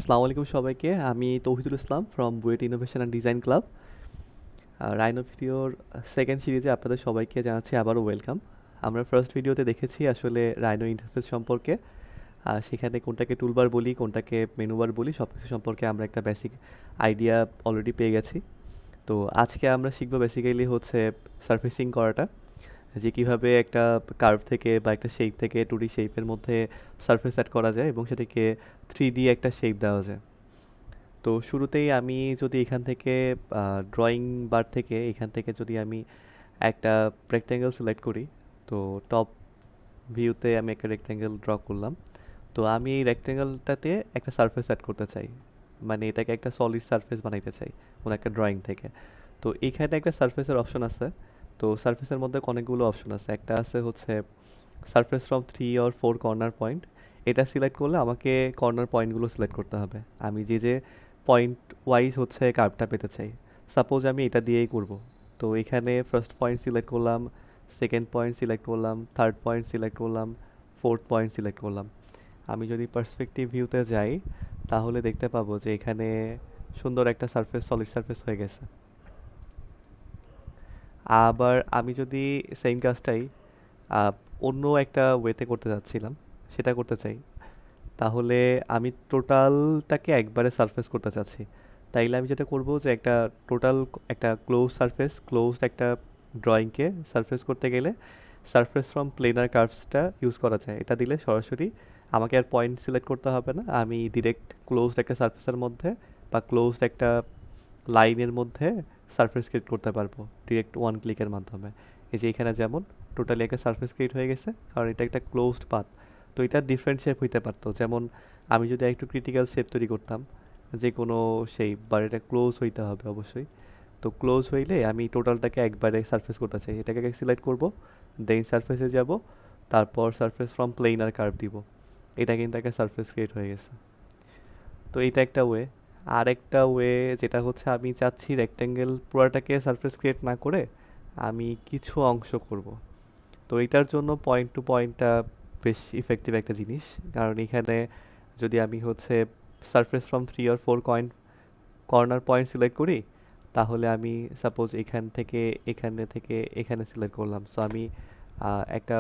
আসসালামু আলাইকুম সবাইকে। আমি Tauhidul Islam from BUET innovation and design club. Rhino ভিডিওর সেকেন্ড সিরিজে আপনাদের সবাইকে জানাচ্ছি আবারও ওয়েলকাম। আমরা ফার্স্ট ভিডিওতে দেখেছি আসলে রাইনো ইন্টারফেস সম্পর্কে। সেখানে কোনটাকে টুলবার বলি, কোনটাকে মেনুবার বলি, সব কিছু সম্পর্কে আমরা একটা বেসিক আইডিয়া অলরেডি পেয়ে গেছি। তো আজকে আমরা শিখবো বেসিক্যালি হচ্ছে সারফেসিং করাটা, যে কীভাবে একটা কার্ভ থেকে বা একটা শেপ থেকে 2D শেপের মধ্যে সারফেস অ্যাড করা যায় এবং সেটাকে 3D একটা শেপ দেওয়া যায়। তো শুরুতেই আমি যদি এখান থেকে ড্রয়িং বার থেকে এখান থেকে যদি আমি একটা রেক্ট্যাঙ্গেল সিলেক্ট করি, তো টপ ভিউতে আমি একটা রেক্ট্যাঙ্গেল ড্র করলাম। তো আমি এই রেক্ট্যাঙ্গেলটাতে একটা সারফেস অ্যাড করতে চাই, মানে এটাকে একটা সলিড সারফেস বানাইতে চাই কোনো একটা ড্রয়িং থেকে। তো এখানে একটা সারফেসের অপশন আছে। তো সারফেসের মধ্যে অনেকগুলো অপশন আছে। একটা আছে হচ্ছে surface from 3 or 4 corner point. এটা সিলেক্ট করলে আমাকে কর্নার পয়েন্টগুলো সিলেক্ট করতে হবে, আমি যে যে পয়েন্ট ওয়াইজ হচ্ছে কার্ভটা পেতে চাই। সাপোজ আমি এটা দিয়েই করব। তো এখানে ফার্স্ট পয়েন্ট সিলেক্ট করলাম, সেকেন্ড পয়েন্ট সিলেক্ট করলাম, থার্ড পয়েন্ট সিলেক্ট করলাম, ফোর্থ পয়েন্ট সিলেক্ট করলাম। আমি যদি পার্সপেক্টিভ ভিউতে যাই তাহলে দেখতে পাবো যে এখানে সুন্দর একটা সারফেস, সলিড সারফেস হয়ে গেছে। আবার আমি যদি সেম কাজটাই আহ, অন্য একটা ওয়েতে করতে যাচ্ছিলাম, সেটা করতে চাই, তাহলে আমি টোটালটাকে একবারে সারফেস করতে চাচ্ছি। তাইলে আমি যেটা করব যে একটা টোটাল একটা ক্লোজ সারফেস, ক্লোজড একটা ড্রয়িংকে সারফেস করতে গেলে সারফেস ফ্রম প্লেনার কার্ভসটা ইউজ করা যায়। এটা দিলে সরাসরি আমাকে আর পয়েন্ট সিলেক্ট করতে হবে না, আমি ডিরেক্ট ক্লোজড একটা সারফেসের মধ্যে বা ক্লোজড একটা লাইনের মধ্যে সারফেস ক্রিয়েট করতে পারবো ডিরেক্ট ওয়ান ক্লিকের মাধ্যমে। এই যে এখানে যেমন টোটালি একটা সারফেস ক্রিয়েট হয়ে গেছে, কারণ এটা একটা ক্লোজড পাথ। তো এটা ডিফারেন্ট শেপ হইতে পারতো, যেমন আমি যদি একটু ক্রিটিক্যাল শেপ তৈরি করতাম, যে কোনো শেপ, বা এটা ক্লোজ হইতে হবে অবশ্যই। তো ক্লোজ হইলে আমি টোটালটাকে একবারে সারফেস করতে চাই, এটাকে সিলেক্ট করব, দেন সারফেসে যাব, তারপর সারফেস ফ্রম প্লেনার কার্ভ দিব। এটা কিন্তু একটা সারফেস ক্রিয়েট হয়ে গেছে। তো এইটা একটা ওয়ে। আর একটা ওয়ে যেটা হচ্ছে আমি চাচ্ছি রেক্ট্যাঙ্গেল পুরাটাকে সারফেস ক্রিয়েট না করে আমি কিছু অংশ করব। তো এটার জন্য পয়েন্ট টু পয়েন্টটা বেশ ইফেক্টিভ একটা জিনিস, কারণ এখানে যদি আমি হচ্ছে surface from 3 or 4 corner point select করি, তাহলে আমি সাপোজ এখানে থেকে এখানে সিলেক্ট করলাম, সো আমি একটা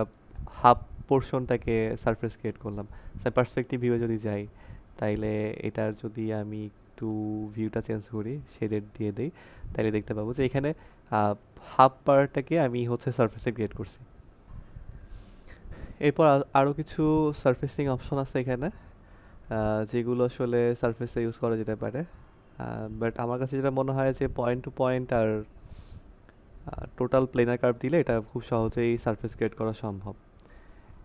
হাফ পোর্শনটাকে সারফেস ক্রিয়েট করলাম। পার্সপেক্টিভ ভিউয়ে যদি যাই, তাইলে এটার যদি আমি একটু ভিউটা চেঞ্জ করি, শেডেড দিয়ে দেই, তাইলে দেখতে পাবো যে এখানে হাফ পার্টটাকে আমি হচ্ছে সারফেসে ক্রিয়েট করছি। এরপর আরও কিছু সারফেসিং অপশন আছে এখানে, যেগুলো আসলে সারফেসে ইউজ করা যেতে পারে। বাট আমার কাছে যেটা মনে হয় যে পয়েন্ট টু পয়েন্ট আর টোটাল প্লেনার কার্ভ দিলে এটা খুব সহজেই সারফেস ক্রিয়েট করা সম্ভব।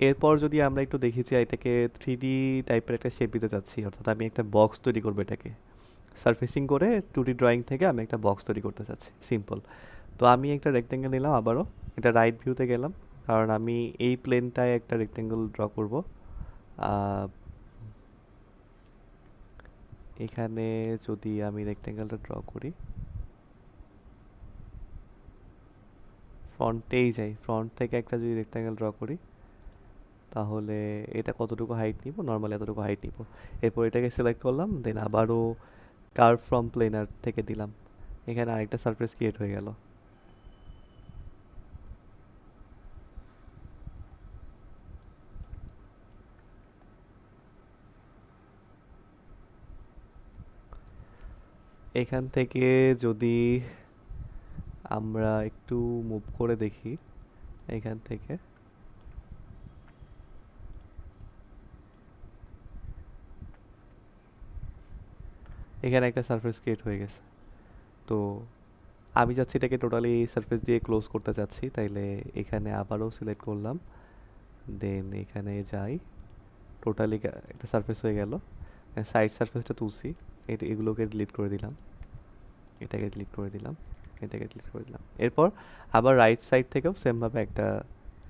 এরপর যদি আমরা একটু দেখি যে এটাকে 3D টাইপের একটা শেপ দিতে চাচ্ছি, অর্থাৎ আমি একটা বক্স তৈরি করবো, এটাকে সারফেসিং করে 2D ড্রয়িং থেকে আমি একটা বক্স তৈরি করতে চাচ্ছি, সিম্পল। তো আমি একটা রেক্টেঙ্গেল নিলাম, আবারও এটা রাইট ভিউতে গেলাম, কারণ আমি এই প্লেনটায় একটা রেক্টেঙ্গেল ড্র করব। আহ, এখানে যদি আমি রেক্টেঙ্গেলটা ড্র করি, ফ্রন্টেই যাই, ফ্রন্ট থেকে একটা যদি রেক্টেঙ্গেল ড্র করি, তাহলে এটা কতটুকু হাইট নিব, নর্মালি এতটুকু হাইট নিব। এরপর এটাকে সিলেক্ট করলাম, দেন আবারও কার্ভ ফ্রম প্লেনার থেকে দিলাম, এখানে আরেকটা সারফেস ক্রিয়েট হয়ে গেল। এখান থেকে যদি আমরা একটু মুভ করে দেখি, এখান থেকে এখানে একটা সারফেস ক্রিয়েট হয়ে গেছে। তো আমি চাচ্ছি এটাকে টোটালি সারফেস দিয়ে ক্লোজ করতে চাচ্ছি, তাইলে এখানে আবারও সিলেক্ট করলাম, দেন এখানে যাই, টোটালি একটা সারফেস হয়ে গেল। সাইড সারফেসটা তুলছি, এগুলোকে ডিলিট করে দিলাম, এটাকে ডিলিট করে দিলাম, এটাকে ডিলিট করে দিলাম। এরপর আবার রাইট সাইড থেকেও সেমভাবে একটা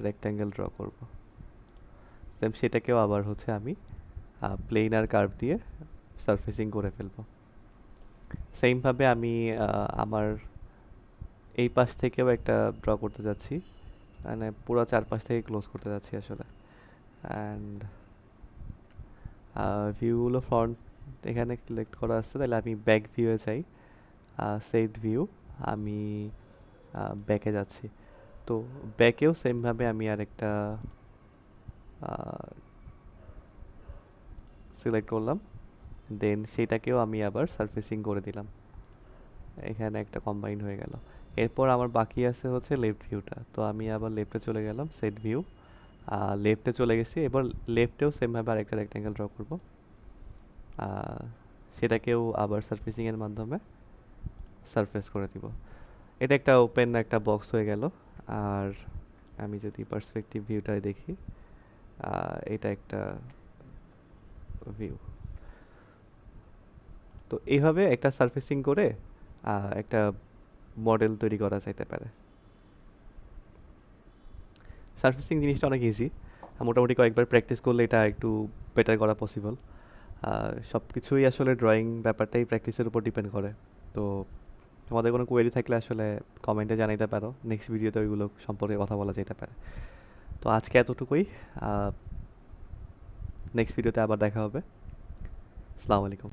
রেক্ট্যাঙ্গেল ড্র করব, সেম সেটাকেও আবার হচ্ছে আমি প্লেন আর কার্ভ দিয়ে সারফেসিং করে ফেলবো। সেমভাবে আমি আমার এই পাশ থেকেও একটা ড্র করতে যাচ্ছি, মানে পুরো চারপাশ থেকে ক্লোজ করতে যাচ্ছি আসলে। অ্যান্ড ভিউগুলো ফ্রন্ট তো এখানে সিলেক্ট করা আছে, তাহলে আমি ব্যাক ভিউয়ে যাই, সেভ ভিউ, আমি ব্যাকে যাচ্ছি। তো ব্যাকেও সেমভাবে আমি আরেকটা সিলেক্ট করলাম, দেন সেটাকেও আমি আবার সারফেসিং করে দিলাম, এখানে একটা কম্বাইন হয়ে গেল। এরপর আমার বাকি আছে হচ্ছে লেফট ভিউটা, তো আমি আবার লেফটে চলে গেলাম, সেট ভিউ, লেফটে চলে গেছি। এবার লেফটেও সেমভাবে আরেকটা রেক্ট্যাঙ্গেল ড্র করব, সেটাকেও আবার সারফেসিংয়ের মাধ্যমে সারফেস করে দিব। এটা একটা ওপেন একটা বক্স হয়ে গেল। আর আমি যদি পার্সপেক্টিভ ভিউটায় দেখি, এটা একটা ভিউ। তো এইভাবে একটা সারফেসিং করে একটা মডেল তৈরি করা যাইতে পারে। সারফেসিং জিনিসটা অনেক ইজি, মোটামুটি কয়েকবার প্র্যাকটিস করলে এটা একটু বেটার করা পসিবল। আর সব কিছুই আসলে ড্রয়িং ব্যাপারটাই প্র্যাকটিসের উপর ডিপেন্ড করে। তো তোমাদের কোনো কোয়েরি থাকলে আসলে কমেন্টে জানাইতে পারো, নেক্সট ভিডিওতে ওইগুলো সম্পর্কে কথা বলা যেতে পারে। তো আজকে এতটুকুই, নেক্সট ভিডিওতে আবার দেখা হবে। আসসালামু আলাইকুম।